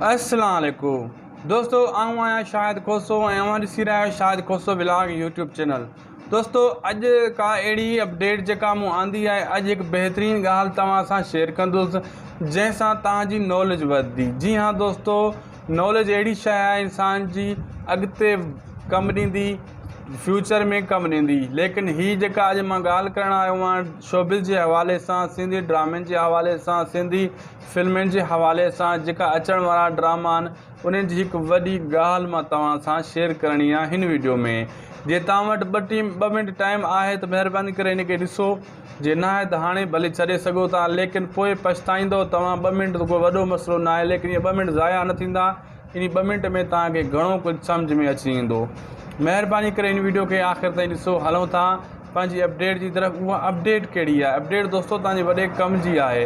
अस्सलाम वालेकुम दोस्तों, आऊँ आया शाहिद खोसो ऐं ॾिसी रहिया आहियो शाहिद खोसो व्लॉग यूट्यूब चैनल। दोस्तों, अॼु का अहिड़ी अपडेट जेका मूं आंदी आहे, अॼु हिकु बहितरीनु ॻाल्हि तव्हां सां शेयर कंदुसि जंहिंसां तव्हांजी नॉलेज वधंदी। जी हाँ दोस्तों, नॉलेज अहिड़ी शइ आहे इंसान जी अॻिते कमु ॾींदी, फ्यूचर में कमु ॾींदी। लेकिन हीअ जेका अॼु मां ॻाल्हि करणु आयो आहियां शोबिस जे हवाले सां, सिंधी ड्रामनि जे हवाले सां, सिंधी फिल्मनि जे हवाले सां, जेका अचण वारा ड्रामा आहिनि उन्हनि जी हिकु वॾी ॻाल्हि मां तव्हां सां शेयर करणी आहे हिन वीडियो में। जे तव्हां वटि ॿ मिंट टाइम आहे त महिरबानी करे हिनखे ॾिसो, जे न आहे त हाणे भले छॾे सघो था, लेकिन पोइ पछताईंदो तव्हां। 2 मिंट कोई वॾो मसइलो न आहे, लेकिन इहे 2 मिंट ज़ाया न थींदा। इन 2 मिंट में तव्हांखे घणो कुझु सम्झ में अची वेंदो। महिरबानी करे इन वीडियो खे आख़िर ताईं ॾिसो। हलूं था पंहिंजी अपडेट जी तरफ़। उहा अपडेट कहिड़ी आहे? अपडेट दोस्तों तव्हांजे वॾे कम जी आहे।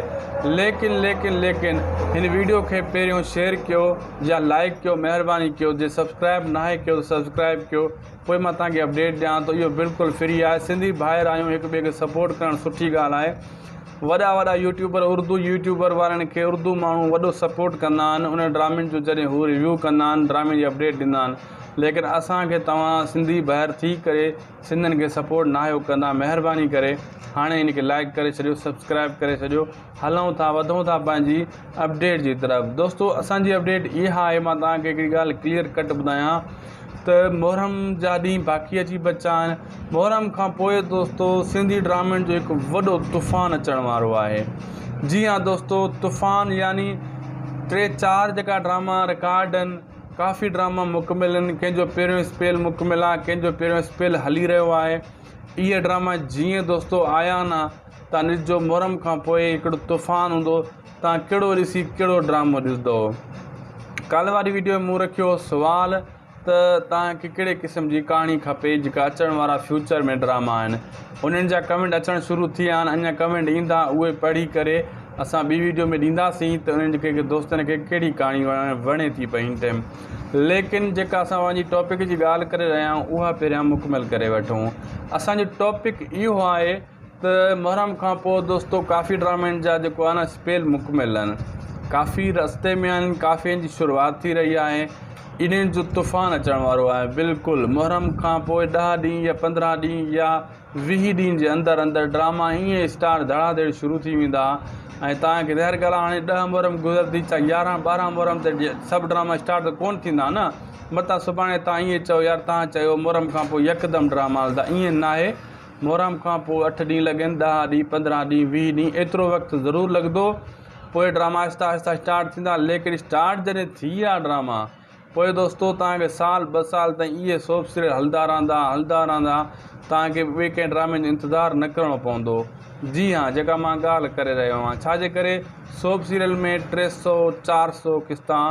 लेकिन हिन वीडियो खे पहिरियों शेयर कयो या लाइक कयो, महिरबानी कयो। जे सब्सक्राइब न आहे कयो त सब्सक्राइब कयो। पोइ मां तव्हांखे अपडेट ॾियां थो। इहो बिल्कुलु फ्री आहे। सिंधी भाइर आहियूं, हिक ॿिए खे सपोर्ट करणु सुठी ॻाल्हि आहे। वॾा यूट्यूबर, उर्दू यूट्यूबर वारनि खे उर्दू माण्हू वॾो सपोर्ट कंदा आहिनि। उन ड्रामनि जो जॾहिं हू रिव्यू कंदा आहिनि, ड्रामे जी अपडेट ॾींदा आहिनि। लेकिन असांखे तव्हां सिंधी ॿाहिरि थी करे सिंधियुनि खे सपोर्ट न आहियो कंदा। महिरबानी करे हाणे हिनखे लाइक करे छॾियो, सब्सक्राइब करे छॾियो। हलूं था, वधूं था पंहिंजी अपडेट जी तरफ़। दोस्तों, असांजी अपडेट इहा आहे, मां तव्हांखे हिकिड़ी ॻाल्हि क्लियर कट ॿुधायां त मुहर्रम जा ॾींहं बाक़ी अची बचा आहिनि। मुहर्रम खां पोइ दोस्तों सिंधी ड्रामनि जो हिकु वॾो तूफ़ान अचण वारो आहे। जी हाँ दोस्तों, तूफ़ान यानी 3-4 जेका ड्रामा रिकॉर्ड आहिनि। काफ़ी ड्रामा मुकमिल आहिनि। कंहिंजो पहिरियों स्पेल मुकमिल आहे, कंहिंजो पहिरियों स्पेल हली रहियो आहे। इहे ड्रामा जीअं दोस्तों आया न, तव्हां ॾिसजो मुहर्रम खां पोइ हिकिड़ो तूफ़ान हूंदो। तव्हां कहिड़ो ॾिसी कहिड़ो ड्रामो ॾिसंदो। कल्ह वारी वीडियो में मूं रखियो सुवाल त तव्हांखे कहिड़े क़िस्म जी कहाणी खपे, जेका अचण वारा फ्यूचर में ड्रामा आहिनि। उन्हनि जा कमेंट अचणु शुरू थी विया आहिनि। अञा कमेंट ईंदा, उहे पढ़ी करे असां ॿी वीडियो में ॾींदासीं त उन्हनि जेके दोस्तनि खे कहिड़ी कहाणी वणे थी पई हिन टाइम। लेकिन जेका असां पंहिंजी टॉपिक जी ॻाल्हि करे रहिया आहियूं, उहा पहिरियां मुकमल करे वठूं। असांजो टॉपिक इहो आहे त मुहर्रम खां पोइ दोस्तों काफ़ी ड्रामनि जा जेको आहे न स्पेल मुकमिल आहिनि। काफ़ी रस्ते में आहिनि, काफ़ियुनि जी शुरूआति थी रही आहे। इन्हनि जो तूफ़ान अचण वारो आहे। बिल्कुलु मुहर्रम खां पोइ 10 ॾींहं या 15 ॾींहं या 20 ॾींहं जे अंदरि ड्रामा ईअं स्टार्ट धड़ाधड़ शुरू थी वेंदा। ऐं तव्हांखे ज़ाहिर ॻाल्हि आहे, हाणे 10 मुहर्रम गुज़रंदी, चाहे 11-12 मुहर्रम त सभु ड्रामा स्टार्ट त कोन्ह थींदा न। मतां सुभाणे तव्हां ईअं चओ यार, तव्हां चयो मुहर्रम खां पोइ यकदमि ड्रामा हलंदा। ईअं न आहे। मुहर्रम खां पोइ 8 ॾींहं लॻनि, 10 ॾींहं, 15 ॾींहं, 20 ॾींहं, एतिरो वक़्तु ज़रूरु लॻंदो। पोइ ड्रामा आहिस्ता आहिस्ता स्टार्ट थींदा। लेकिन स्टार्ट जॾहिं थी विया ड्रामा, पोइ दोस्तों तव्हांखे 2 साल ताईं इहे सोप सीरियल हलंदा रहंदा। तव्हांखे ॿिए कंहिं ड्रामे जो इंतज़ारु न करिणो पवंदो। जी हाँ, जेका मां ॻाल्हि करे रहियो आहियां, छाजे करे सोप सीरियल में 300-400 क़िस्तां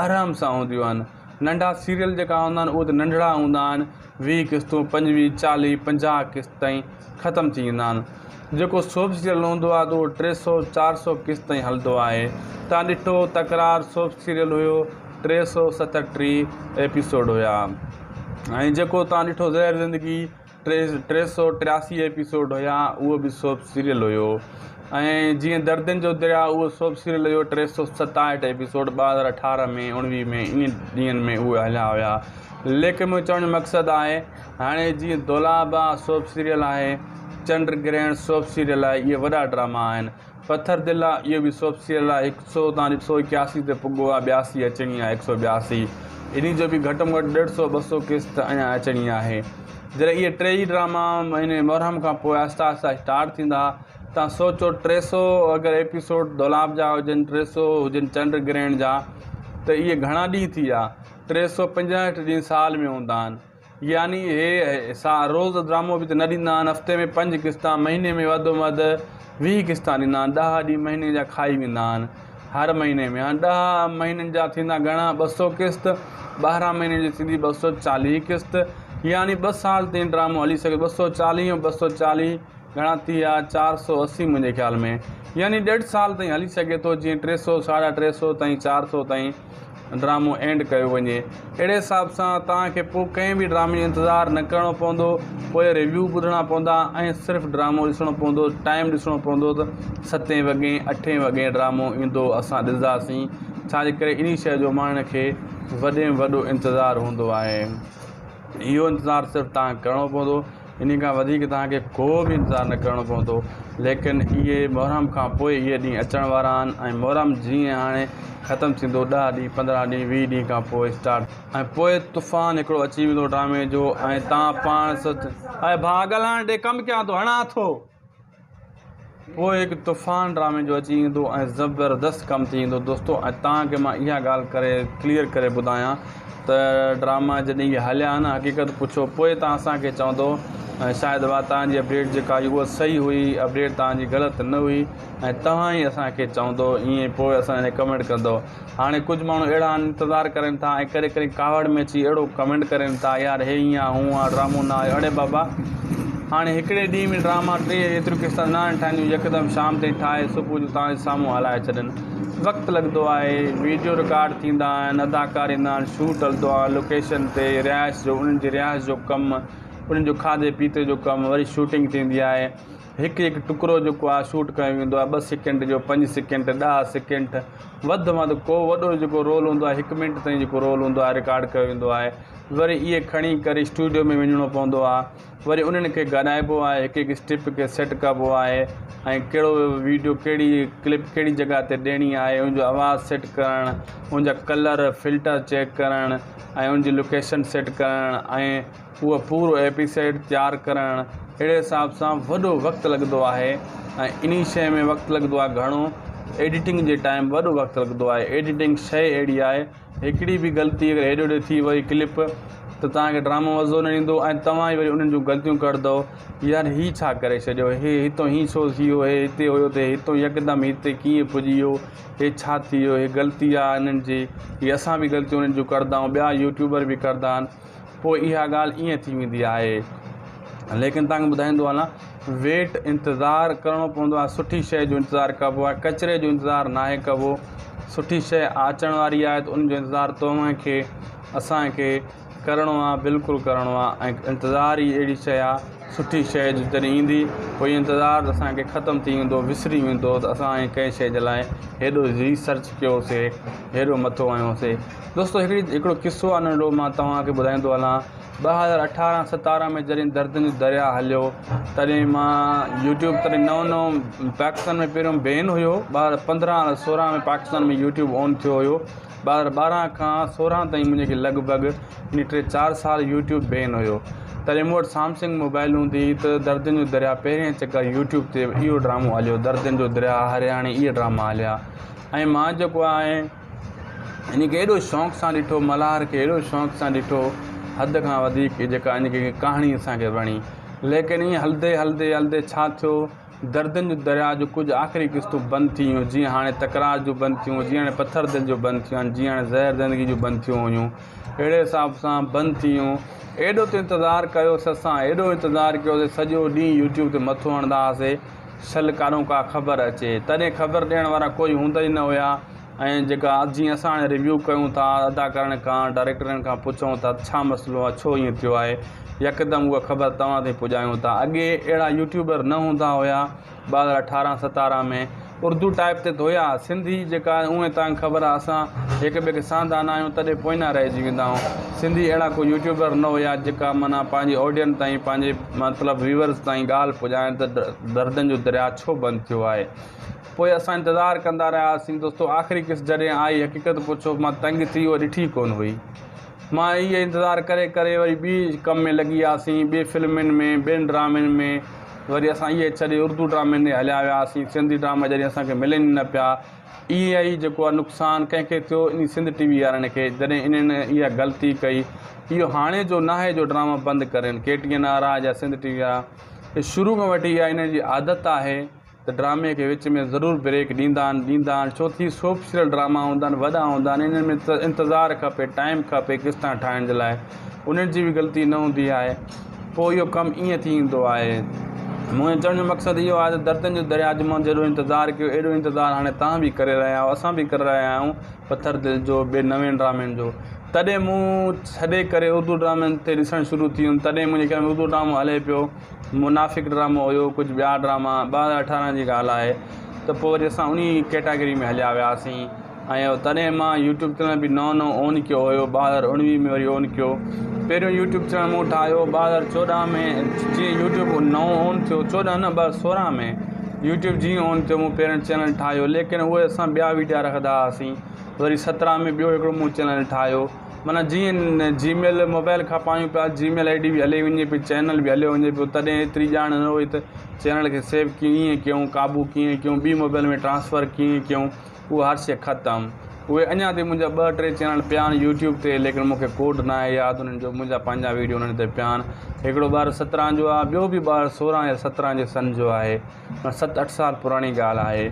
आराम सां हूंदियूं आहिनि। नंढा सीरियल जेका हूंदा आहिनि उहे त नंढड़ा हूंदा आहिनि। 20 क़िस्तूं, 25, 40, 50 क़िस्त ताईं ख़तमु थी वेंदा आहिनि। जेको सोप सीरियल हूंदो आहे त उहो 300-400 क़िस्त ताईं हलंदो आहे। तव्हां ॾिठो तकरार सोप सीरियल हुयो, 337 एपिसोड हुया। ऐं जेको तव्हां ॾिठो ज़हर ज़िंदगी 383 एपिसोड हुया, उहो बि सोप सीरियल हुयो। ऐं जीअं दर्दनि जो दरिया, उहो सोप सीरियल हुयो 367 एपिसोड 2018 में, 19 में, इन ॾींहंनि में उहे हलिया हुया। लेकिन मुंहिंजो चवण जो मक़सदु आहे, हाणे जीअं दौलाबा सोप सीरियल आहे, चंड ग्रहण सोप सीरियल आहे, इहे वॾा ड्रामा आहिनि। पत्थर दिल आहे, इहो बि सोप सीरियल आहे। 100 तव्हां 181 ते पुॻो आहे, 82 अचणी आहे, 182। इन जो बि घटि में घटि 150-200 क़िस्त अञा अचणी आहे। जॾहिं इहे 3 ड्रामा हिन मुहर्रम खां पोइ आहिस्ता आहिस्ता स्टार्ट थींदा, तव्हां सोचो 300 अगरि एपिसोड दौलाब जा हुजनि, 300 हुजनि चंड ग्रहण जा, त इहे घणा ॾींहं थी विया? 365 ॾींहं साल में हूंदा आहिनि। यानी हे रोज़ ड्रामो बि त न ॾींदा आहिनि। हफ़्ते में 5 क़िस्तां, महीने में वधि में वधि 20 क़िस्तां ॾींदा आहिनि। 10 ॾींहं महीने जा खाई वेंदा आहिनि हर महीने में। हाणे 10 महीननि जा थींदा घणा? 200 क़िस्त। 12 महीने जी थींदी 240 क़िस्त। यानी 2 साल ताईं ड्रामो हली सघे। 240 ऐं 240 घणा थी विया? 480 मुंहिंजे ख़्याल में। यानी 1.5 साल ताईं हली सघे थो। जीअं 300, 350 ताईं, 400 ताईं ड्रामो एंड कयो वञे। अहिड़े हिसाब सां तव्हांखे पोइ कंहिं बि ड्रामे जो इंतज़ारु न करिणो पवंदो। पोइ रिव्यू ॿुधणा पवंदा ऐं सिर्फ़ु ड्रामो ॾिसणो पवंदो। टाइम ॾिसणो पवंदो त 7 वॻे 8 वॻे ड्रामो ईंदो, असां ॾिसंदासीं। छाजे करे इन शइ जो माण्हुनि खे वॾे में वॾो इंतज़ारु हूंदो आहे। इहो इंतज़ारु सिर्फ़ु तव्हांखे करिणो पवंदो, इन खां वधीक तव्हांखे को बि इंतज़ारु न करिणो पवंदो। लेकिन इहे मुहर्रम खां पोइ इहे ॾींहं अचण वारा आहिनि ऐं मुहर्रम जीअं हाणे ख़तमु थींदो 10 ॾींहं 15 ॾींहं 20 ॾींहं खां पोइ स्टार्ट ऐं पोइ तूफ़ान हिकिड़ो अची वेंदो ड्रामे जो ऐं तव्हां पाण ऐं भाउ ॻाल्हाइण ॾे कमु कयां थो हणा थो। पोइ हिकु तूफ़ान ड्रामे जो अची वेंदो ऐं ज़बरदस्त कमु थी वेंदो दोस्तो। ऐं तव्हांखे मां इहा ॻाल्हि करे क्लियर करे ॿुधायां त ड्रामा जॾहिं इहे हलिया न हक़ीक़त पुछो पोइ तव्हां असांखे चवंदो शायदि उहा तव्हांजी अपडेट जेका हुई उहा सही हुई, अपडेट तव्हांजी ग़लति न हुई ऐं तव्हां ई असांखे चवंदो ईअं पोइ असां कमेंट कंदो। हाणे कुझु माण्हू अहिड़ा इंतज़ारु करनि था ऐं करे करे कावड़ में अची अहिड़ो कमेंट करनि था यार हे ईअं आहे हूअं आहे ड्रामो न आहे। अड़े बाबा हाणे हिकिड़े ॾींहं में ड्रामा 3 एतिरियूं क़िस्ता न ठाहींदियूं यकदमि शाम ताईं ठाहे सुबुह जो तव्हांजे साम्हूं हलाए छॾनि। वक़्तु लॻंदो आहे, वीडियो रिकॉर्ड थींदा आहिनि, अदाकार ईंदा आहिनि, शूट हलंदो आहे लोकेशन ते, रिहाइश जो उन्हनि जी रिहाइश जो कमु, उन्हनि जो खाधे पीते जो कमु, वरी शूटिंग थींदी आहे। हिकु हिकु टुकड़ो जेको आहे शूट कयो वेंदो आहे 2 सेकेंड जो 5 सेकेंड 10 सेकेंड वधि में वधि को वॾो जेको रोल हूंदो आहे 1 मिंट ताईं जेको रोल हूंदो आहे रिकॉर्ड कयो वेंदो आहे। वरी इहे खणी करे स्टूडियो में वञिणो पवंदो आहे, वरी उन्हनि खे ॻाल्हाइबो आहे, हिकु हिकु स्टेप खे सेट कबो आहे ऐं कहिड़ो वीडियो कहिड़ी क्लिप कहिड़ी जॻह ते ॾियणी आहे, उनजो आवाज़ु सेट करणु, उनजा कलर फिल्टर चेक करणु ऐं उनजी लोकेशन सेट करणु ऐं उहो पूरो एपिसोड तयारु करणु। अहिड़े हिसाब सां वॾो वक़्तु लॻंदो आहे ऐं इन शइ में वक़्तु लॻंदो आहे घणो। एडिटिंग जे टाइम वॾो वक़्तु लॻंदो आहे। एडिटिंग शइ अहिड़ी आहे, हिकिड़ी बि ग़लती अगरि हेॾो होॾे थी वई क्लिप त तव्हांखे ड्रामो मज़ो न ईंदो ऐं तव्हां ई वरी उन्हनि जूं ग़लतियूं कंदो यार हीअ छा करे छॾियो, हे हितां हीअ छो थी वियो, हे हिते हुयो त हितां यकदमि हिते कीअं पुॼी वियो, हे छा थी वियो, हे ग़लती आहे इन्हनि जी, हीअ असां बि ग़लतियूं उन्हनि जूं कंदा आहियूं, ॿिया यूट्यूबर बि कंदा आहिनि। पोइ इहा ॻाल्हि ईअं थी वेंदी आहे। लेकिन तव्हांखे ॿुधाईंदो आहे न वेट इंतज़ारु करिणो पवंदो आहे, सुठी शइ जो इंतज़ारु कबो आहे, कचिरे जो इंतज़ारु नाहे कबो। सुठी शइ अचण वारी आहे त उनजो इंतज़ारु तव्हांखे असांखे करिणो आहे, बिल्कुलु करिणो आहे। ऐं इंतज़ारु ई अहिड़ी शइ आहे, सुठी शइ जॾहिं ईंदी पोइ इंतज़ारु असांखे ख़तमु थी वेंदो, विसरी वेंदो त असां कंहिं शइ जे लाइ हेॾो रिसर्च कयोसीं, हेॾो मथो आयोसीं। दोस्तो हिकिड़ो किसो आहे नंढो मां तव्हांखे ॿुधाईंदो हलां। 2018-17 में जॾहिं दर्दनि जो दरिया हलियो तॾहिं मां यूट्यूब तॾहिं नओं पाकिस्तान में पहिरियों बैन हुयो। 2015-16 में पाकिस्तान में यूट्यूब ऑन थियो हुयो। 2012 खां 16 ताईं मुंहिंजे लॻभॻि इन 3-4 साल यूट्यूब बैन हुयो। तॾहिं मूं वटि सैमसंग मोबाइल हूंदी त दर्दनि जो दरिया पहिरें चकर यूट्यूब ते इहो ड्रामो हलियो, दर्दनि जो दरिया हरियाणे इहे ड्रामा हलिया। ऐं मां जेको आहे इन खे एॾो शौक़ सां ॾिठो, मल्हार खे एॾो शौक़ सां ॾिठो, हद खां वधीक जेका इन खे कहाणी असांखे वणी। लेकिन ईअं हलंदे हलंदे हलंदे छा थियो, दर्दनि जो दरिया जो कुझु आख़िरी क़िस्तूं बंदि थी वियूं, जीअं हाणे तकरार जूं बंदि थियूं, जीअं हाणे पथर दिलि जो बंदि थियूं आहिनि, जीअं हाणे ज़हर ज़िंदगी जूं बंदि थियूं हुयूं, अहिड़े हिसाब सां बंदि थी वियूं। एॾो त इंतज़ारु कयोसीं असां, एॾो इंतज़ारु कयोसीं, सॼो ॾींहुं यूट्यूब ते मथो हणंदा हुआसीं छल कारूं का ख़बर अचे। तॾहिं ख़बर ॾियण वारा कोई हूंदा ई न हुया। ऐं जेका जीअं असां हाणे रिव्यू कयूं था अदाकारनि खां, डायरेक्टरनि खां पुछूं था छा मसइलो आहे, छो ईअं थियो आहे, यकदमि उहा ख़बर तव्हां ताईं पुॼायूं था। अॻे अहिड़ा यूट्यूबर न हूंदा हुया। 2018-17 में उर्दू टाइप ते त हुया, सिंधी जेका उहे तव्हांखे ख़बर आहे असां हिक ॿिए खे साधा न आहियूं तॾहिं पोइ न रहिजी वेंदा आहियूं। सिंधी अहिड़ा कोई यूट्यूबर न हुया जेका माना पंहिंजी ऑडियंस ताईं, पंहिंजे मतिलबु व्यूअर्स ताईं ॻाल्हि पुॼाइनि त दर्दनि जो दरिया छो बंदि थियो आहे। पोइ असां इंतज़ारु कंदा रहियासीं दोस्तो। आख़िरी क़िस्त जॾहिं आई, हक़ीक़त पुछो मां तंग थी वियो, ॾिठी कोन हुई। मां इहे इंतज़ारु करे करे वरी ॿी कम में लॻी वियासीं, ॿिए फिल्मुनि में, ॿियनि ड्रामनि में। वरी असां इहे छॾे उर्दू ड्रामनि में हलिया वियासीं। सिंधी ड्रामा जॾहिं असांखे मिलनि न पिया, इहा ई जेको आहे नुक़सानु कंहिंखे थियो इन सिंध टीवी वारनि खे, जॾहिं इन्हनि इहा ग़लती कई। इहो हाणे जो नाहे जो ड्रामा बंदि करनि, KTN वारा या सिंध टीवी वारा, शुरू खां वठी इहा इन्हनि जी आदत आहे त ड्रामे खे विच में ज़रूरु ब्रेक ॾींदा आहिनि। छो थी सोप सीरियल ड्रामा हूंदा आहिनि, वॾा हूंदा आहिनि, इन्हनि में त इंतज़ारु खपे, टाइम खपे क़िस्तां ठाहिण जे लाइ, उन्हनि जी बि ग़लती न हूंदी आहे। पोइ इहो कमु ईअं थी ईंदो आहे। मुंहिंजो चवण जो मक़सदु इहो आहे त दर्दनि जो दरिया जो मां जहिड़ो इंतज़ारु कयो, एॾो इंतज़ारु हाणे तव्हां बि करे रहिया आहियो, असां बि करे रहिया आहियूं पथर दिलि जो, ॿिए नवे ड्रामनि जो। तॾहिं मूं छॾे करे उर्दू ड्रामनि ते ॾिसणु शुरू थी वियुमि। तॾहिं मुंहिंजे घर में उर्दू ड्रामो हले पियो, मुनाफ़िक ड्रामो हुयो, कुझु ॿिया ड्रामा। 2018 जी ॻाल्हि आहे। त पोइ वरी असां उन कैटेगरी में हलिया वियासीं ऐं तॾहिं मां यूट्यूब चैनल बि नओं ऑन कयो हुयो, 2019 में वरी ऑन कयो। पहिरियों यूट्यूब चैनल मूं ठाहियो 2014 में, जीअं यूट्यूब नओं ऑन थियो, 14 न 2016 में यूट्यूब जीअं ऑन थियो मूं पहिरियों चैनल ठाहियो, लेकिन उहे असां ॿिया वीडिया रखंदा हुआसीं। वरी 17 में ॿियो हिकिड़ो मूं चैनल ठाहियो, माना जीअं जीमेल मोबाइल खां पायूं पिया, जीमेल ID बि हले वञे पई, चैनल बि हलियो वञे पियो। तॾहिं एतिरी ॼाण न हुई त चैनल खे सेव कीअं कयूं, क़ाबू कीअं कयूं, ॿी मोबाइल में ट्रांसफ़र कीअं कयूं, उहा हर शइ ख़तमु। उहे अञा ताईं मुंहिंजा 2-3 चैनल पिया आहिनि यूट्यूब ते, लेकिन मूंखे कोड न आहे यादि उन्हनि जो, मुंहिंजा पंहिंजा वीडियो उन्हनि ते पिया आहिनि। हिकिड़ो 2017 जो आहे, ॿियो बि 2016 या 17 जे सन जो आहे, 7-8 साल पुराणी ॻाल्हि आहे।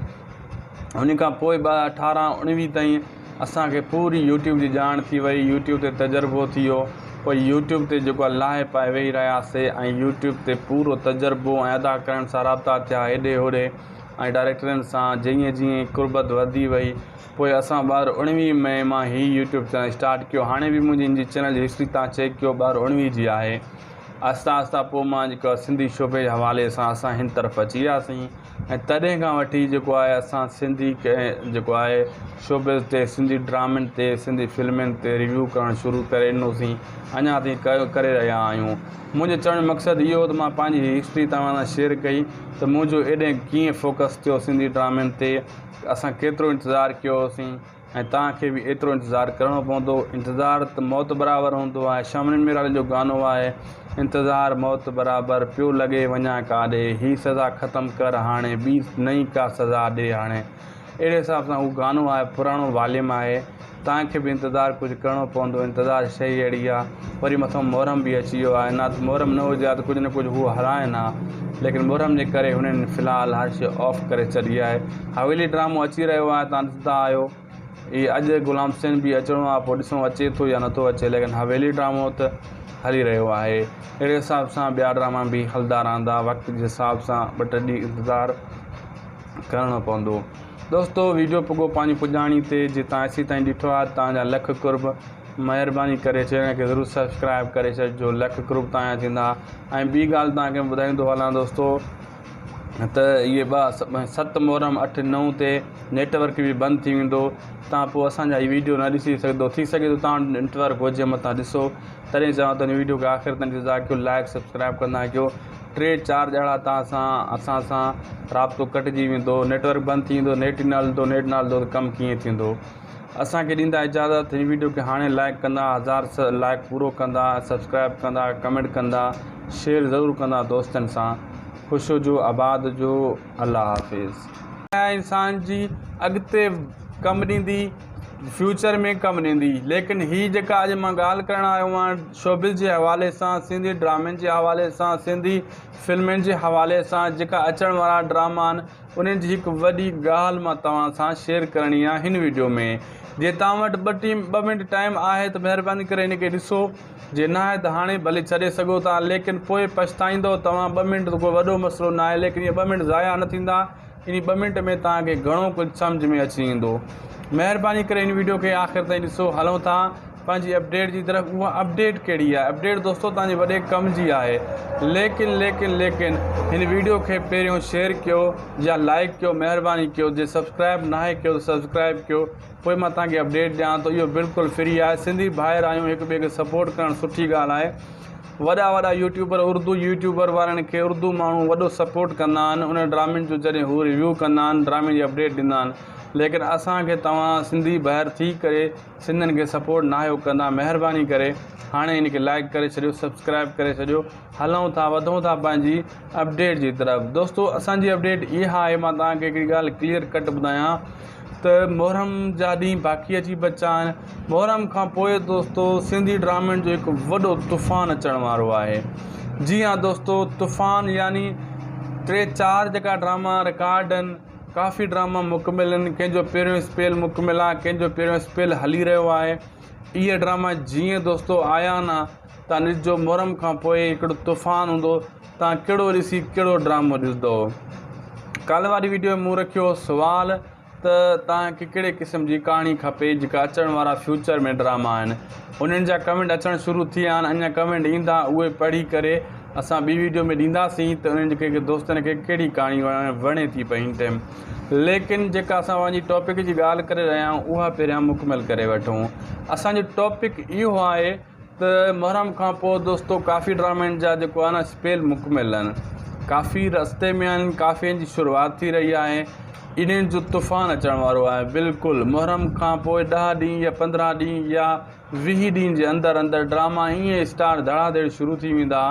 उन खां पोइ 2018-19 ताईं असांखे पूरी यूट्यूब जी ॼाण थी वई, यूट्यूब ते तजुर्बो थी वियो। पोइ यूट्यूब ते जेको आहे लाहे पाए वेही रहियासीं ऐं यूट्यूब ते पूरो तजुर्बो ऐं अदा करण सां राब्ता थिया हेॾे होॾे, ऐं डायरेक्टरनि सां जीअं जीअं कुर्बत वधी वई। पोइ असां 2019 में मां यूट्यूब चैनल स्टार्ट कयो। हाणे बि मुंहिंजी चैनल जी हिस्ट्री तव्हां चेक कयो, 2019 जी आहे। आहिस्ता आहिस्ता पोइ मां जेको सिंधी शोबे जे हवाले सां असां हिन तरफ़ अची वियासीं, ऐं तॾहिं खां वठी जेको आहे असां सिंधी जेको आहे शोबे ते, सिंधी ड्रामनि ते, सिंधी फिल्मुनि ते रिव्यू करणु शुरू करे ॾिनोसीं, अञा ताईं करे रहिया आहियूं। मुंहिंजो चवण जो मक़सदु इहो त मां पंहिंजी हिस्ट्री तव्हां सां शेयर कई त मुंहिंजो एॾे कीअं फोकस थियो सिंधी ड्रामनि ते, असां केतिरो इंतज़ारु कयोसीं, ऐं तव्हांखे बि एतिरो इंतज़ारु करिणो पवंदो। इंतज़ारु त मौत बराबरि हूंदो आहे। शामिन मिराल जो गानो आहे, इंतज़ारु मौत बराबरि, पियो लॻे वञा काॾे, ही सज़ा ख़तमु कर हाणे, ॿी नई का सज़ा ॾे हाणे। अहिड़े हिसाब सां उहो गानो आहे, पुराणो वॉल्यूम आहे। तव्हांखे बि इंतज़ारु कुझु करिणो पवंदो, इंतज़ारु शइ अहिड़ी आहे। वरी मथां मुहर्रम बि अची वियो आहे, न त मुहर्रम न हुजे हा त कुझु न कुझु हू हराइनि हा, लेकिन मुहर्रम जे करे हुननि फ़िलहालु हर शइ ऑफ करे छॾी आहे। हवेली ड्रामो अची रहियो आहे, तव्हां ॾिसंदा आहियो। इहे अॼु गुलाम हुसैन बि अचिणो आहे, पोइ ॾिसूं अचे थो या नथो अचे, लेकिन हवेली ड्रामो त हली रहियो आहे। अहिड़े हिसाब सां ॿिया ड्रामा बि हलंदा रहंदा, वक़्त जे हिसाब सां 2-3 ॾींहं इंतज़ारु करिणो पवंदो। दोस्तो, वीडियो पुॻो पंहिंजी पुॼाणी ते, जे तव्हां असीं ताईं ॾिठो आहे तव्हांजा लख कुर्ब। महिरबानी करे चैनल खे ज़रूरु सब्सक्राइब करे छॾिजो, लख कुर्ब तव्हांजा थींदा। ऐं ॿी ॻाल्हि तव्हांखे ॿुधाईंदो हलां दोस्तो, त इहे 7 मुहर्रम 8-9 ते नेटवर्क बि बंदि थी वेंदो। तव्हां पोइ असांजा हीअ वीडियो न ॾिसी सघंदो, थी सघे थो तव्हां नेटवर्क हुजे मथां ॾिसो, तॾहिं चवां त हिन वीडियो खे आख़िर ताईं इंतज़ारु कयो, लाइक सब्सक्राइब कंदा कयो। 3-4 ॼणा असां सां राब्तो कटिजी वेंदो, नेटवर्क बंदि थी वेंदो, नेट न हलंदो त कमु कीअं थींदो। असांखे ॾींदा इजाज़त। हिन वीडियो खे हाणे लाइक कंदा, 1000 लाइक पूरो कंदा, सब्सक्राइब कंदा, कमेंट कंदा, शेयर ज़रूरु कंदा दोस्तनि सां। ख़ुशि हुजो, आबाद हुजो, अल्लाह हाफ़िज़। इंसान जी अॻिते कमु ॾींदी, फ्यूचर में कमु ॾींदी, लेकिन हीअ जेका अॼु मां ॻाल्हि करणु आयो आहियां शोबिस जे हवाले सां, सिंधी ड्रामनि जे हवाले सां, सिंधी फिल्मुनि जे हवाले सां, जेका अचण वारा ड्रामा आहिनि उन्हनि जी हिकु वॾी ॻाल्हि मां तव्हां सां शेयर करणी आहे हिन वीडियो में। जे तव्हां वटि 2 मिंट टाइम आहे त महिरबानी करे हिन खे ॾिसो, जे न आहे त हाणे भले छॾे सघो था, लेकिन पोइ पछताईंदो तव्हां। 2 मिंट त कोई वॾो मसइलो न आहे, लेकिन इहे 2 मिंट ज़ाया न थींदा। इन 2 मिंट में तव्हांखे घणो कुझु सम्झ में अची वेंदो। महिरबानी करे इन वीडियो खे आख़िर ताईं ॾिसो। हलूं था पंहिंजी अपडेट जी तरफ़। उहा अपडेट कहिड़ी आहे? अपडेट दोस्तो तव्हांजे वॾे कम जी आहे, लेकिन हिन वीडियो खे पहिरियों शेयर कयो या लाइक कयो, महिरबानी कयो। जे सब्सक्राइब न आहे कयो त सब्सक्राइब कयो, पोइ मां तव्हांखे अपडेट ॾियां थो। इहो बिल्कुलु फ्री आहे। सिंधी भाइर आहियूं, हिक ॿिए खे सपोर्ट करणु सुठी ॻाल्हि आहे। वॾा यूट्यूबर, उर्दू यूट्यूबर वारनि खे उर्दू माण्हू वॾो सपोर्ट कंदा आहिनि, उन ड्रामनि जो जॾहिं हू रिव्यू कंदा आहिनि, ड्रामे जी अपडेट ॾींदा आहिनि, लेकिन असांखे तव्हां सिंधी ॿाहिरि थी करे सिंधियुनि खे सपोर्ट न आहियो कंदा। महिरबानी करे हाणे हिन खे लाइक करे छॾियो, सब्सक्राइब करे छॾियो। हलूं था, वधूं था पंहिंजी अपडेट जी तरफ़। दोस्तो, असांजी अपडेट इहा आहे, मां तव्हांखे हिकिड़ी ॻाल्हि क्लियर कट ॿुधायां त मुहर्रम जा ॾींहं बाक़ी अची बचा आहिनि। मुहर्रम खां पोइ दोस्तो सिंधी ड्रामनि जो हिकु वॾो तूफ़ान अचण वारो आहे। जी हाँ दोस्तो, तूफ़ान यानी 3-4 जेका ड्रामा रिकॉर्ड आहिनि, काफ़ी ड्रामा मुकमिल आहिनि। कंहिंजो पहिरियों स्पेल मुकमिल आहे, कंहिंजो पहिरियों स्पेल हली रहियो आहे। इहे ड्रामा जीअं दोस्तो आया न, तव्हां ॾिसजो मुहर्रम खां पोइ हिकिड़ो तूफ़ान हूंदो। तव्हां कहिड़ो ॾिसी कहिड़ो ड्रामो ॾिसंदो। कल्ह वारी वीडियो में मूं रखियो सुवाल त तव्हांखे कहिड़े क़िस्म जी कहाणी खपे, जेका अचण वारा फ्यूचर में ड्रामा आहिनि। उन्हनि जा कमेंट अचणु शुरू थी विया आहिनि, अञा कमेंट ईंदा, उहे पढ़ी करे असां ॿी वीडियो में ॾींदासीं त उन्हनि जेके दोस्तनि खे कहिड़ी कहाणी वणे थी पई हिन टाइम। लेकिन जेका असां पंहिंजी टॉपिक जी ॻाल्हि करे रहिया आहियूं उहा पहिरियां मुकमल करे वठूं। असांजो टॉपिक इहो आहे त मुहर्रम खां पोइ दोस्तो काफ़ी ड्रामनि जा जेको आहे न स्पेल मुकमिल आहिनि, काफ़ी रस्ते में आहिनि, काफ़ियुनि जी शुरूआति थी रही आहे, इन्हनि जो तूफ़ान अचण वारो आहे। बिल्कुलु मुहर्रम खां पोइ 10 ॾींहं या 15 ॾींहं या 20 ॾींहं जे अंदरि अंदरि ड्रामा ईअं स्टार्ट धड़ाधड़ शुरू थी वेंदा।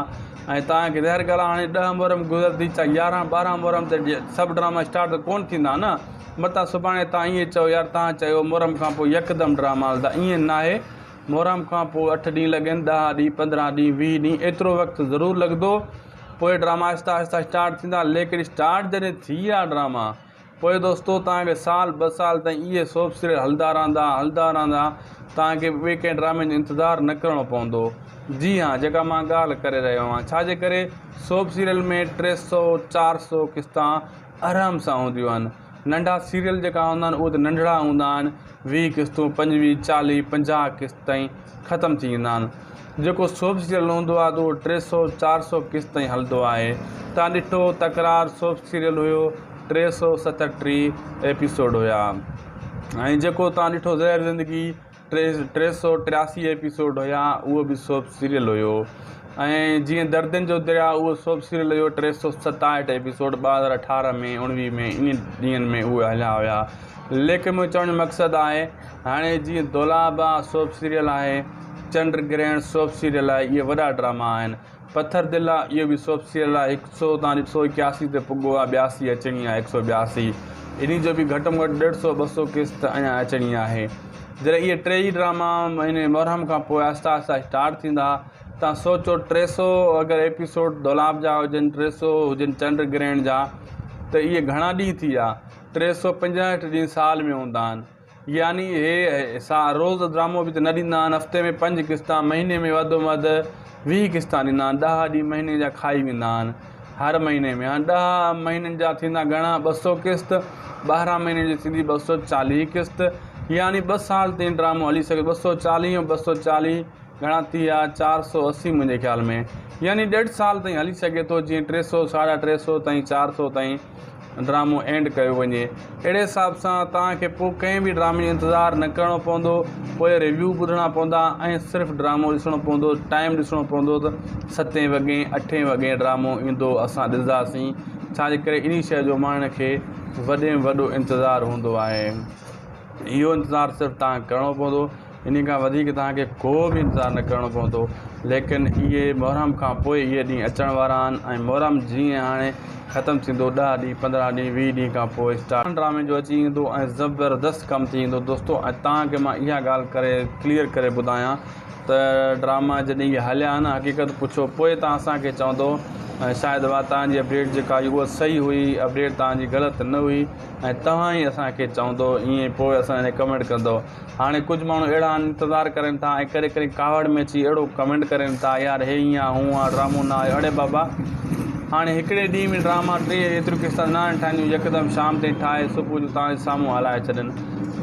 ऐं तव्हांखे ज़ाहिर ॻाल्हि आहे हाणे 10 मुहर्रम गुज़रंदी, चाहे 11-12 मुहर्रम त सभु ड्रामा स्टार्ट त कोन्ह थींदा न। मतां सुभाणे तव्हां ईअं चओ यार तव्हां चयो मुहर्रम खां पोइ यकदमि ड्रामा हलंदा, ईअं न आहे। मुहर्रम खां पोइ 8 ॾींहं लॻनि, 10 ॾींहं, 15 ॾींहं, 20 ॾींहं, एतिरो वक़्तु ज़रूरु लॻंदो। पोइ ड्रामा आहिस्ता आहिस्ता स्टार्ट थींदा। लेकिन स्टार्ट जॾहिं थी विया ड्रामा, पोइ दोस्तो तव्हांखे साल 2 साल ताईं इहे सोप सीरियल हलंदा रहंदा। तव्हांखे ॿिए कंहिं ड्रामे जो इंतज़ारु न करिणो पवंदो। जी हाँ, जेका मां ॻाल्हि करे रहियो आहियां, छाजे करे सोप सीरियल में 300-400 क़िस्तां आराम सां हूंदियूं आहिनि। नंढा सीरियल जेका हूंदा आहिनि उहे त नंढड़ा हूंदा आहिनि, 20 क़िस्तूं, 25, 40, 50 क़िस्त ताईं ख़तमु थी वेंदा आहिनि। जेको सोप सीरियल हूंदो आहे त उहो 300-400 क़िस्त ताईं हलंदो आहे। तव्हां ॾिठो तकरार सोप सीरियल हुयो, 337 एपिसोड हुया। ऐं जेको तव्हां ॾिठो ज़हर ज़िंदगी 383 एपिसोड हुया, उहो बि सोप सीरियल हुयो। ऐं जीअं दर्दनि जो दरिया उहो सोप सीरियल हुयो 367 एपिसोड 2018 में 19 में इन ॾींहंनि में उहे हलिया हुया। लेकिन मुंहिंजो चवण जो मक़सदु आहे हाणे जीअं दौलाबा सोप सीरियल आहे, चंड ग्रहण सोप सीरियल आहे, इहे वॾा ड्रामा आहिनि। पत्थर दिल आहे, इहो बि सोप सीरियल आहे, 181 ते पुॻो आहे, 82 अचणी आहे, 182। इन जो बि घटि में घटि 150-200 क़िस्त अञा अचणी आहे। जॾहिं इहे 3 ड्रामा इन मुहर्रम खां पोइ आहिस्ता आहिस्ता स्टार्ट थींदा, तव्हां सोचो 300 अगरि एपिसोड दौलाब जा हुजनि, 300 हुजनि चंड ग्रहण जा, त इहे घणा ॾींहं थी विया? 365 ॾींहं साल में हूंदा आहिनि। यानी हे रोज़ ड्रामो बि त न ॾींदा आहिनि, हफ़्ते में 5 क़िस्तां, महीने में वधि में वधि 20 क़िस्तां ॾींदा आहिनि। 10 ॾींहं महीने जा खाई वेंदा आहिनि हर महीने में। हाणे 10 महीननि जा थींदा घणा? 200 क़िस्त। 12 महीने जी थींदी 240 क़िस्त। यानी 2 साल ताईं ड्रामो हली सघे। 240 ऐं 240 घणा थी विया? 480 मुंहिंजे ख़्याल में। यानी 1.5 साल ताईं हली सघे थो, जीअं 300-350 ताईं 400 ताईं ड्रामो एंड कयो वञे। अहिड़े हिसाब सां तव्हांखे पोइ कंहिं बि ड्रामे जो इंतज़ारु न करिणो पवंदो, पोइ रिव्यू ॿुधणा पवंदा ऐं सिर्फ़ु ड्रामो ॾिसणो पवंदो। टाइम ॾिसणो पवंदो त 7 वॻे 8 वॻे ड्रामो ईंदो, असां ॾिसंदासीं। छाजे करे इन शइ जो माण्हुनि खे वॾे में वॾो इंतज़ारु हूंदो आहे। इहो इंतज़ारु सिर्फ़ु तव्हांखे करिणो पवंदो, इन खां वधीक तव्हांखे को बि इंतज़ारु न करिणो पवंदो। लेकिन इहे मुहर्रम खां पोइ इहे ॾींहं अचण वारा आहिनि ऐं मुहर्रम जीअं हाणे ख़तमु थींदो, 10 ॾींहं, 15 ॾींहं, 20 ॾींहं खां पोइ स्टार ड्रामे जो अची वेंदो ऐं ज़बरदस्त कमु थी वेंदो दोस्तो। ऐं तव्हांखे मां इहा ॻाल्हि करे क्लियर करे ॿुधायां त ड्रामा जॾहिं इहे हलिया न, हक़ीक़त पुछो पोइ तव्हां असांखे चवंदो शायदि उहा तव्हांजी अपडेट जेका हुई उहा सही हुई, अपडेट तव्हांजी ग़लति न हुई, ऐं तव्हां ई असांखे चवंदो ईअं, पोइ असां कमेंट कंदो। हाणे कुझु माण्हू अहिड़ा इंतज़ारु करनि था ऐं करे कावड़ में अची अहिड़ो कमेंट करनि था, यार हे ईअं हूअं आहे, ड्रामो न आहे। अड़े बाबा, हाणे हिकिड़े ॾींहं में ड्रामा 3 एतिरियूं क़िस्ता न आहिनि ठाहींदियूं, यकदमि शाम ताईं ठाहे सुबुह जो तव्हांजे साम्हूं हलाए छॾनि।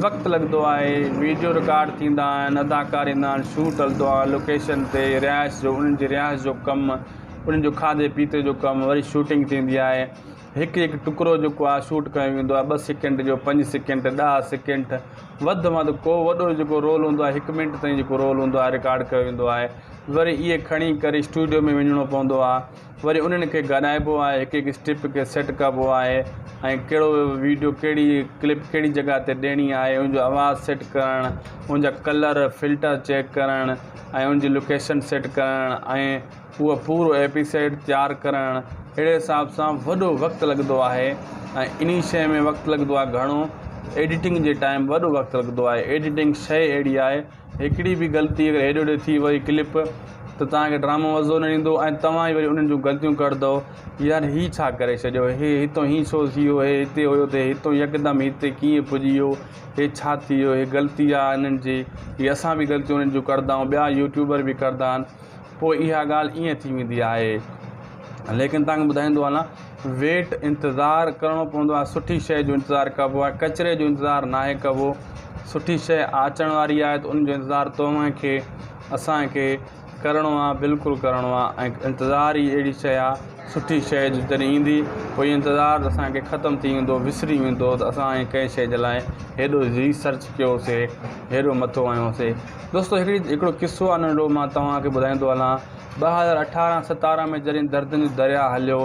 वक़्तु लॻंदो आहे, वीडियो रिकॉर्ड थींदा आहिनि, अदाकार ईंदा आहिनि, शूट हलंदो आहे लोकेशन ते, रिहाइश जो, उन्हनि जी रिहाइश जो कमु, उन्हनि जो खाधे पीते जो कमु, वरी शूटिंग थींदी आहे। हिकु टुकड़ो जेको आहे शूट कयो वेंदो आहे, 2 सेकेंड जो, 5 सेकेंड, 10 सेकेंड, वधि में वधि को वॾो जेको रोल हूंदो आहे 1 मिंट ताईं जेको रोल हूंदो आहे रिकॉर्ड कयो वेंदो आहे। वरी इहे खणी करे स्टूडियो में वञिणो पवंदो आहे, वरी उन्हनि खे ॻाल्हाइबो आहे, हिकु स्ट्रिप खे सेट कबो आहे, ऐं कहिड़ो वीडियो, कहिड़ी क्लिप कहिड़ी जॻह ते ॾियणी आहे, उनजो आवाज़ु सेट करणु, उनजा कलर फिल्टर चेक करणु, ऐं उनजी लोकेशन सेट करणु, ऐं उहो पूरो एपिसोड तयारु करणु। अहिड़े हिसाब सां वॾो वक़्तु लॻंदो आहे ऐं इन शइ में वक़्तु लॻंदो आहे घणो। एडिटिंग जे टाइम वॾो वक़्तु लॻंदो आहे। एडिटिंग शइ अहिड़ी आहे, हिकिड़ी बि ग़लती अगरि हेॾे होॾे थी वई क्लिप त तव्हांखे ड्रामो मज़ो न ईंदो ऐं तव्हां ई वरी उन्हनि जूं ग़लतियूं कढंदव, यार हीअ छा करे छॾियो, हे हितां हीअ छो थी वियो, हे हिते हुयो त हितां यकदमि हिते कीअं पुॼी वियो, हे छा थी वियो, हे ग़लती आहे इन्हनि जी, हीअ असां बि ग़लतियूं उन्हनि जूं कंदा आहियूं, ॿिया यूट्यूबर बि कंदा आहिनि। पोइ इहा ॻाल्हि ईअं थी वेंदी आहे। लेकिन तव्हांखे ॿुधाईंदो आहे न, वेट इंतज़ारु करिणो पवंदो आहे, सुठी शइ जो इंतज़ारु कबो आहे, कचिरे जो इंतज़ारु न आहे कबो। सुठी शइ अचण वारी आहे त उनजो इंतज़ारु तव्हांखे असांखे करिणो आहे, बिल्कुलु करिणो आहे। ऐं इंतज़ारु ई अहिड़ी शइ आहे, सुठी शइ जॾहिं ईंदी पोइ इंतज़ारु असांखे ख़तमु थी वेंदो, विसरी वेंदो त असां कंहिं शइ जे लाइ हेॾो रिसर्च कयोसीं, हेॾो मथो आयोसीं। दोस्तो हिकिड़ो किसो आहे नंढो, मां तव्हांखे ॿुधाईंदो हलां। 2018-17 में जॾहिं दर्दनि जो दरिया हलियो,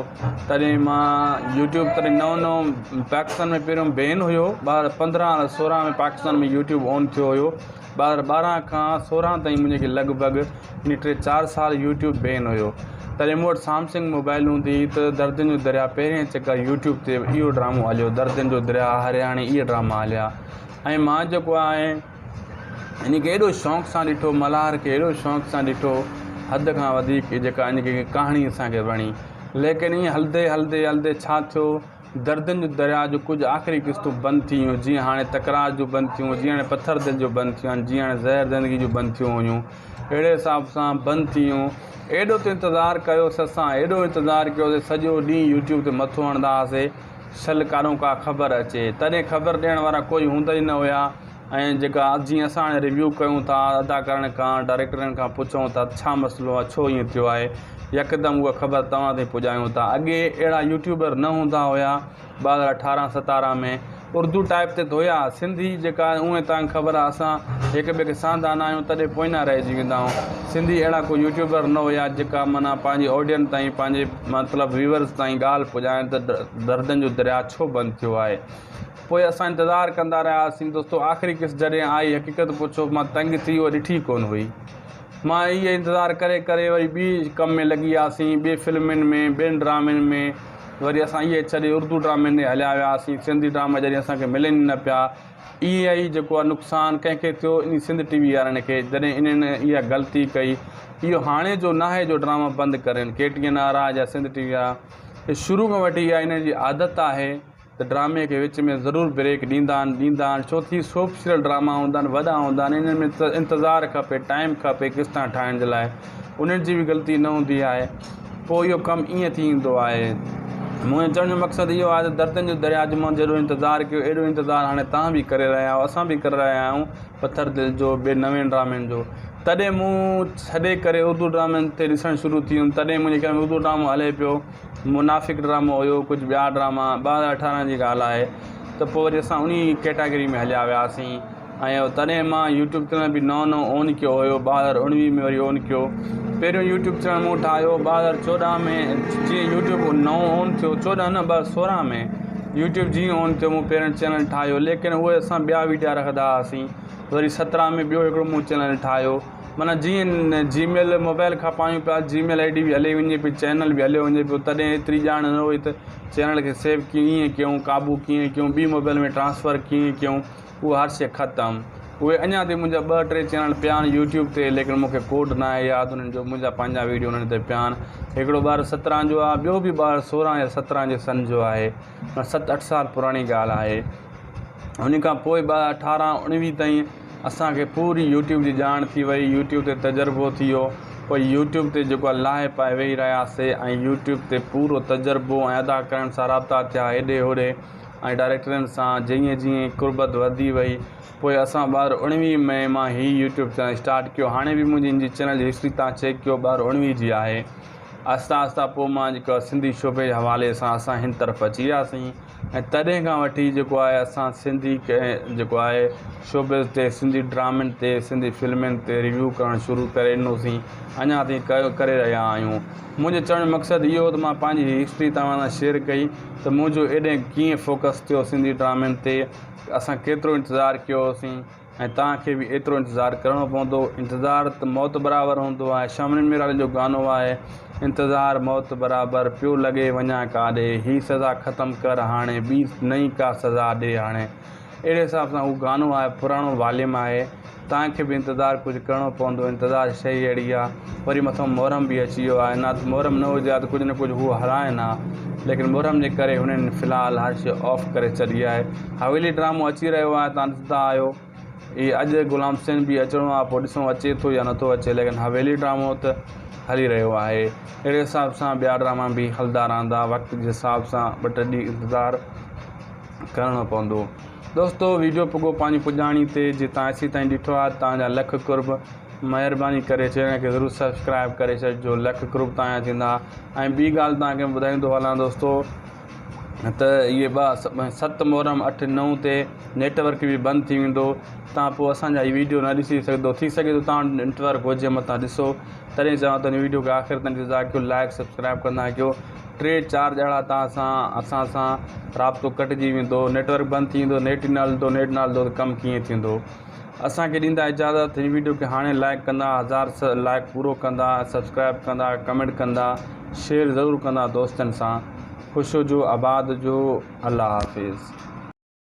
तॾहिं मां यूट्यूब तॾहिं नओं पाकिस्तान में पहिरियों बैन हुयो। 2015-16 में पाकिस्तान में यूट्यूब ऑन थियो हुयो। 2012 खां 16 ताईं मुंहिंजे लॻभॻि 3-4 साल यूट्यूब बैन हुयो। तॾहिं मूं वटि सैमसंग मोबाइल हूंदी त दर्दनि जो दरिया पहिरें चकर यूट्यूब ते इहो ड्रामो हलियो, दर्दनि जो दरिया हरियाणे इहे ड्रामा हलिया। ऐं मां जेको आहे इन खे एॾो शौक़ सां ॾिठो, मल्हार खे एॾो शौक़ सां ॾिठो, हद खां वधीक जेका इन खे कहाणी असांखे वणी। लेकिन ईअं हलंदे हलंदे हलंदे छा थियो, दर्दनि जो दरिया जो कुझु आख़िरी क़िस्तूं बंदि थी वियूं। जीअं हाणे तकरार जो बंदि थियूं, जीअं हाणे पथर दिलि जो बंदि थियूं आहिनि, जीअं हाणे ज़हर ज़िंदगी जो बंदि थियूं हुयूं, अहिड़े हिसाब सां बंदि थी वियूं। एॾो त इंतज़ारु कयोसीं असां, एॾो इंतज़ारु कयोसीं, सॼो ॾींहुं यूट्यूब ते मथो हणंदा हुआसीं छल काॾों का ख़बर अचे। तॾहिं ख़बर ॾियण वारा कोई हूंदा ई न हुया। ऐं जेका जीअं असां हाणे रिव्यू कयूं था अदाकारनि खां, डायरेक्टरनि खां पुछूं था छा मसइलो आहे, छो ईअं थियो आहे, यकदमि उहा ख़बर तव्हां ताईं पुॼायूं था। अॻे अहिड़ा यूट्यूबर न हूंदा हुया। 2018-17 में उर्दू टाइप ते हुया, सिंधी जेका उहे तव्हांखे ख़बर आहे असां हिक ॿिए खे साधा न आहियूं तॾहिं पोइ न रहिजी वेंदा आहियूं। सिंधी अहिड़ा कोई यूट्यूबर न हुया जेका माना पंहिंजी ऑडियंस ताईं, पंहिंजे मतिलबु व्यूअर्स ताईं ॻाल्हि पुॼाइनि त दर्दनि जो दरिया छो बंदि थियो आहे। पोइ असां इंतज़ारु कंदा रहियासीं। दोस्तो आख़िरी क़िस्त जॾहिं आई, हक़ीक़त पुछो मां तंग थी उहा ॾिठी कोन हुई। मां इहे इंतज़ारु करे करे वरी ॿी कम में लॻी वियासीं, ॿिए फिल्मुनि में, ॿियनि ड्रामनि में। वरी असां इहे छॾे उर्दू ड्रामनि में हलिया वियासीं। सिंधी ड्रामा जॾहिं असांखे मिलनि न पिया, इहा ई जेको आहे नुक़सानु कंहिंखे थियो इन सिंध टीवी वारनि खे, जॾहिं इन्हनि इहा ग़लती कई। इहो हाणे जो नाहे जो ड्रामा बंदि कनि, KTN वारा या सिंध टीवी वारा, शुरू खां वठी इहा इन्हनि जी आदत आहे त ड्रामे खे विच में ज़रूरु ब्रेक ॾींदा आहिनि। छो थी सोप सीरियल ड्रामा हूंदा आहिनि, वॾा हूंदा आहिनि, इन्हनि में इंतज़ारु खपे, टाइम खपे क़िस्तां ठाहिण जे लाइ, उन्हनि जी बि ग़लती न हूंदी आहे। पोइ इहो कमु ईअं थी ईंदो आहे। मुंहिंजो चवण जो मक़सदु इहो आहे त दर्दनि जो दरिया जो मां जहिड़ो इंतज़ारु कयो, एॾो इंतज़ारु हाणे तव्हां बि करे रहिया आहियो, असां बि करे रहिया आहियूं पथर दिलि जो, ॿिए नवे ड्रामनि जो। तॾहिं मूं छॾे करे उर्दू ड्रामनि ते ॾिसणु शुरू थी वियुमि। तॾहिं मुंहिंजे घर में उर्दू ड्रामो हले पियो, मुनाफ़िक़ ड्रामो हुयो, कुझु ॿिया ड्रामा। 2018 जी ॻाल्हि आहे त पोइ वरी असां उन कैटेगरी में हलिया वियासीं। ऐं तॾहिं मां यूट्यूब चैनल बि नओं ऑन कयो हुयो, 2019 में वरी ऑन कयो। पहिरियों यूट्यूब चैनल मूं ठाहियो 2014 में, जीअं यूट्यूब नओं ऑन थियो, 14 न 2016 में यूट्यूब जीअं ऑन थियो मूं पहिरियों चैनल ठाहियो। लेकिन उहे असां ॿिया वीडिया रखंदा हुआसीं। वरी 17 में ॿियो हिकिड़ो मूं चैनल ठाहियो। माना जीअं जीमेल मोबाइल खां पायूं पिया, जीमेल ID बि हले वञे पई, चैनल बि हले वञे पियो। तॾहिं एतिरी ॼाण न हुई त चैनल खे सेव कीअं कयूं, क़ाबू कीअं कयूं, ॿी मोबाइल में ट्रांसफ़र कीअं कयूं, उहा हर शइ ख़तमु। उहे अञा ताईं मुंहिंजा 2-3 चैनल पिया आहिनि यूट्यूब ते, लेकिन मूंखे कोड न आहे यादि उन्हनि जो, मुंहिंजा पंहिंजा वीडियो उन्हनि ते पिया आहिनि। हिकिड़ो 2017 जो आहे, ॿियो बि 2016 या 17 जे सन जो आहे, 7-8 साल पुराणी ॻाल्हि आहे। उन खां पोइ 2018-19 ताईं असांखे पूरी यूट्यूब जी ॼाण थी वई, यूट्यूब ते तजुर्बो थी वियो। पोइ यूट्यूब ते जेको आहे लाहे पाए वेही रहियासीं ऐं यूट्यूब ते पूरो तजुर्बो ऐं अदा करण सां राब्ता थिया हेॾे होॾे, ऐं डायरेक्टरनि सां जीअं जीअं कुर्बत वधी वई। पोइ असां 2019 में मां ही यूट्यूब चैनल स्टार्ट कयो। हाणे बि मुंहिंजी इन जी चैनल जी हिस्ट्री तव्हां चेक कयो, 2019 जी आहे। आहिस्ता आहिस्ता पोइ मां जेको सिंधी शोबे जे हवाले सां असां हिन तरफ़ अची वियासीं। ऐं तॾहिं खां वठी जेको आहे असां सिंधी जेको आहे शोबे ते, सिंधी ड्रामनि ते, सिंधी फिल्मुनि ते रिव्यू करणु शुरू करे ॾिनोसीं, अञा ताईं करे रहिया आहियूं। मुंहिंजो चवण जो मक़सदु इहो हो त मां पंहिंजी हिस्ट्री तव्हां सां शेयर कई त मुंहिंजो एॾे कीअं फोकस थियो सिंधी ड्रामनि ते, असां केतिरो इंतज़ारु कयोसीं, ऐं तव्हांखे बि एतिरो इंतज़ारु करिणो पवंदो। इंतज़ारु त मौत बराबरि हूंदो आहे। शामिन मिराले जो गानो आहे, इंतज़ारु मौत बराबरि, पियो लॻे वञा काॾे, ही सज़ा ख़तमु कर हाणे, ॿी नई का सज़ा ॾे हाणे। अहिड़े हिसाब सां उहो गानो आहे, पुराणो वॉल्यूम आहे। तव्हांखे बि इंतज़ारु कुझु करिणो पवंदो। इंतज़ारु शइ अहिड़ी आहे। वरी मथां मुहर्रम बि अची वियो आहे, न मुहर्रम न हुजे हा त कुझु न कुझु हू हलाइनि हा, लेकिन मुहर्रम जे करे हुननि फ़िलहालु हर शइ ऑफ करे छॾी आहे। हवेली ड्रामो अची रहियो आहे, तव्हां ॾिसंदा आहियो। इहे अॼु गुलाम हुसैन बि अचिणो आहे, पोइ ॾिसूं अचे थो या नथो अचे, लेकिन हवेली ड्रामो त हली रहियो आहे। अहिड़े हिसाब सां ॿिया ड्रामा बि हलंदा रहंदा, वक़्त जे हिसाब सां 2-3 ॾींहं इंतज़ारु करिणो पवंदो। दोस्तो वीडियो पुॻो पंहिंजी पुॼाणी ते, जे तव्हां असीं ताईं ॾिठो आहे तव्हांजा लख कुर्ब। महिरबानी करे चैनल खे ज़रूरु सब्सक्राइब करे छॾिजो। लख ग्रुप तव्हांजा थींदा। ऐं ॿी ॻाल्हि तव्हांखे ॿुधाईंदो हलां दोस्तो त इहे 7 मुहर्रम 8 9 ते नेटवर्क बि बंदि थी वेंदो। तव्हां पोइ असांजा हीअ वीडियो न ॾिसी सघंदो। थी सघे थो तव्हां नेटवर्क हुजे मथां ॾिसो। तॾहिं चवां थो हिन वीडियो खे आख़िर ताईं इंतज़ारु कयो, लाइक सब्सक्राइब कंदा कयो। 3-4 ॼणा असां सां राब्तो कटिजी वेंदो, नेटवर्क बंदि थी वेंदो, नेट न हलंदो त कमु कीअं थींदो। असांखे ॾींदा इजाज़त। हिन वीडियो खे हाणे लाइक कंदा, 1000 लाइक पूरो कंदा, सब्सक्राइब कंदा, कमेंट कंदा, शेयर ज़रूरु कंदा दोस्तनि सां। ख़ुशि हुजो, आबाद हुजो। अल्लाह हाफ़िज़।